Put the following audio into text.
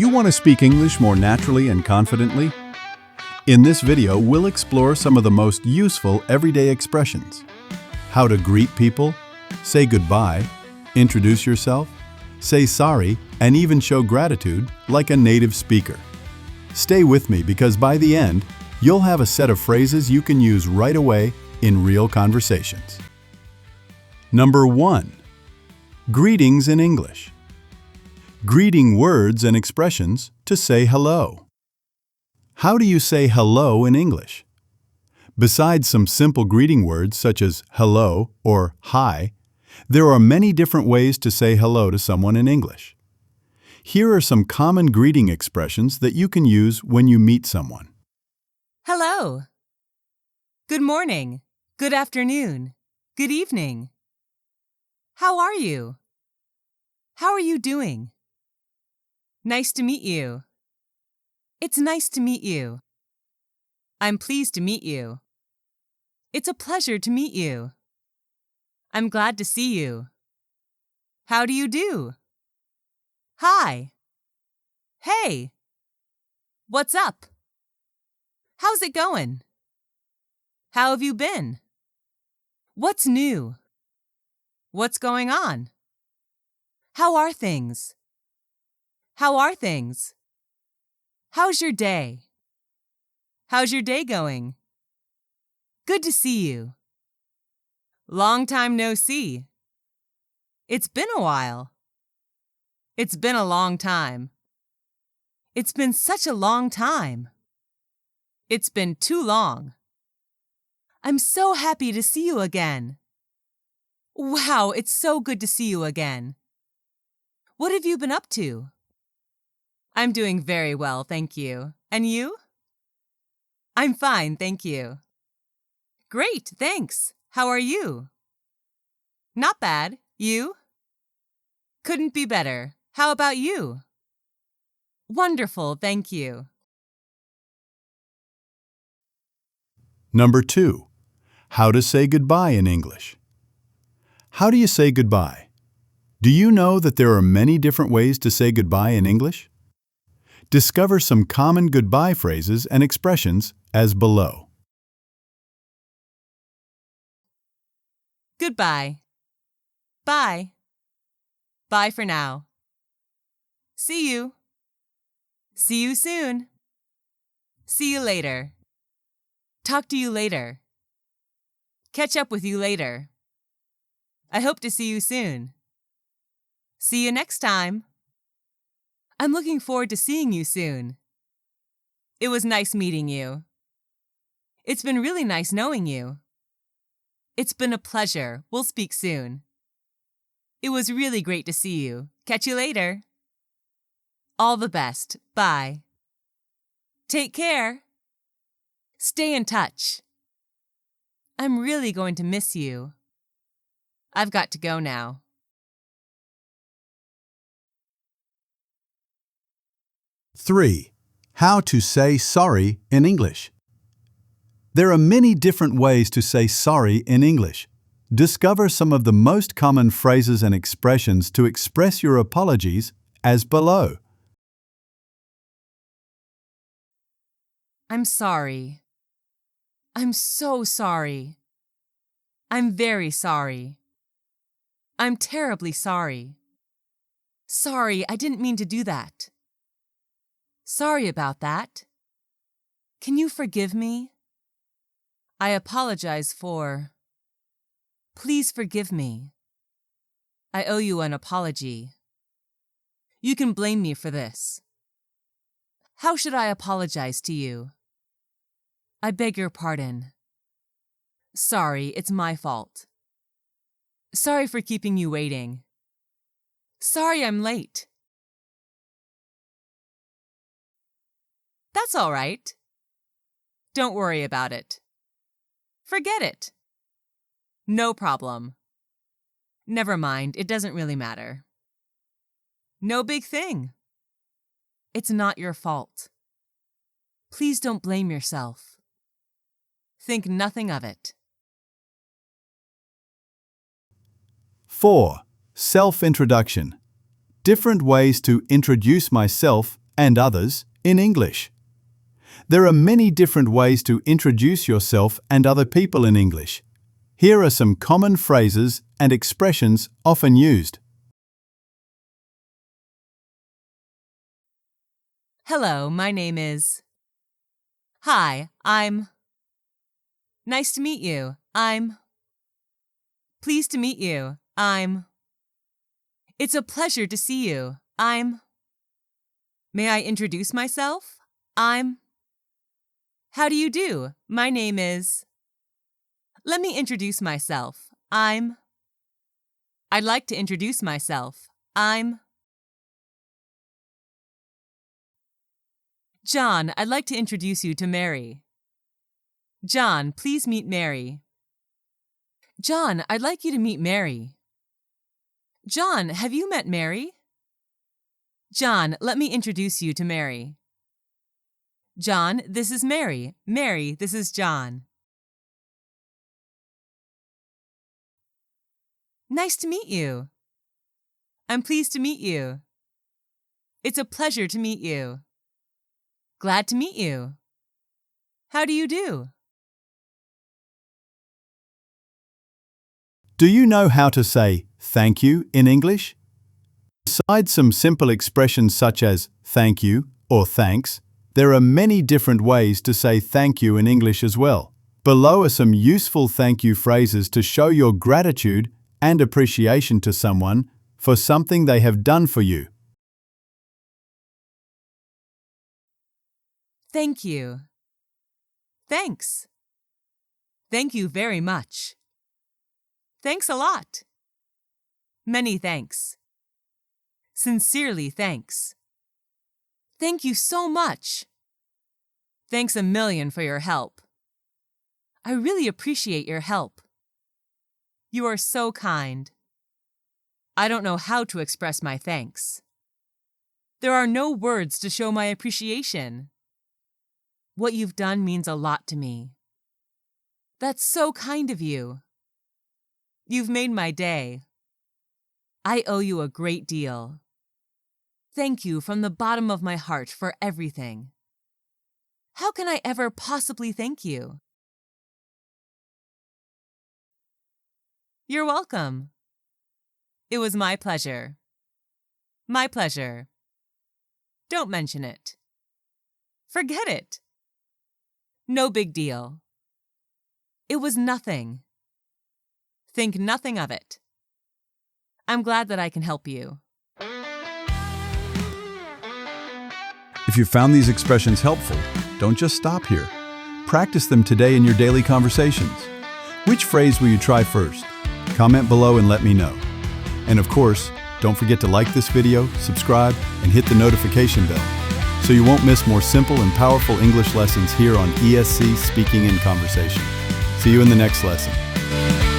you want to speak English more naturally and confidently? In this video, we'll explore some of the most useful everyday expressions. How to greet people, say goodbye, introduce yourself, say sorry, and even show gratitude like a native speaker. Stay with me because by the end, you'll have a set of phrases you can use right away in real conversations. Number 1. Greetings in English. Greeting words and expressions to say hello. How do you say hello in English? Besides some simple greeting words such as hello or hi, there are many different ways to say hello to someone in English. Here are some common greeting expressions that you can use when you meet someone. Hello. Good morning. Good afternoon. Good evening. How are you? How are you doing? Nice to meet you. It's nice to meet you. I'm pleased to meet you. It's a pleasure to meet you. I'm glad to see you. How do you do? Hi. Hey. What's up? How's it going? How have you been? What's new? What's going on? How are things? How are things? How's your day? How's your day going? Good to see you. Long time no see. It's been a while. It's been a long time. It's been such a long time. It's been too long. I'm so happy to see you again. Wow, it's so good to see you again. What have you been up to? I'm doing very well, thank you. And you? I'm fine, thank you. Great, thanks. How are you? Not bad. You? Couldn't be better. How about you? Wonderful, thank you. Number 2. How to say goodbye in English. How do you say goodbye? Do you know that there are many different ways to say goodbye in English? Discover some common goodbye phrases and expressions as below. Goodbye. Bye. Bye for now. See you. See you soon. See you later. Talk to you later. Catch up with you later. I hope to see you soon. See you next time. I'm looking forward to seeing you soon. It was nice meeting you. It's been really nice knowing you. It's been a pleasure. We'll speak soon. It was really great to see you. Catch you later. All the best. Bye. Take care. Stay in touch. I'm really going to miss you. I've got to go now. Three. How to say sorry in English. There are many different ways to say sorry in English. Discover some of the most common phrases and expressions to express your apologies as below. I'm sorry. I'm so sorry. I'm very sorry. I'm terribly sorry. Sorry, I didn't mean to do that. Sorry about that. Can you forgive me? I apologize for. Please forgive me. I owe you an apology. You can blame me for this. How should I apologize to you? I beg your pardon. Sorry, it's my fault. Sorry for keeping you waiting. Sorry I'm late. That's all right. Don't worry about it. Forget it. No problem. Never mind, it doesn't really matter. No big thing. It's not your fault. Please don't blame yourself. Think nothing of it. 4. Self-introduction. Different ways to introduce myself and others in English. There are many different ways to introduce yourself and other people in English. Here are some common phrases and expressions often used. Hello, my name is. Hi, I'm. Nice to meet you. I'm. Pleased to meet you. I'm. It's a pleasure to see you. I'm. May I introduce myself? I'm. How do you do? My name is. Let me introduce myself. I'm. I'd like to introduce myself. I'm. John, I'd like to introduce you to Mary. John, please meet Mary. John, I'd like you to meet Mary. John, have you met Mary? John, let me introduce you to Mary. John, this is Mary. Mary, this is John. Nice to meet you. I'm pleased to meet you. It's a pleasure to meet you. Glad to meet you. How do you do? Do you know how to say thank you in English? Besides some simple expressions such as thank you or thanks, there are many different ways to say thank you in English as well. Below are some useful thank you phrases to show your gratitude and appreciation to someone for something they have done for you. Thank you. Thanks. Thank you very much. Thanks a lot. Many thanks. Sincerely thanks. Thank you so much. Thanks a million for your help. I really appreciate your help. You are so kind. I don't know how to express my thanks. There are no words to show my appreciation. What you've done means a lot to me. That's so kind of you. You've made my day. I owe you a great deal. Thank you from the bottom of my heart for everything. How can I ever possibly thank you? You're welcome. It was my pleasure. My pleasure. Don't mention it. Forget it. No big deal. It was nothing. Think nothing of it. I'm glad that I can help you. If you found these expressions helpful, don't just stop here. Practice them today in your daily conversations. Which phrase will you try first? Comment below and let me know. And of course, don't forget to like this video, subscribe, and hit the notification bell so you won't miss more simple and powerful English lessons here on ESC Speaking and Conversation. See you in the next lesson.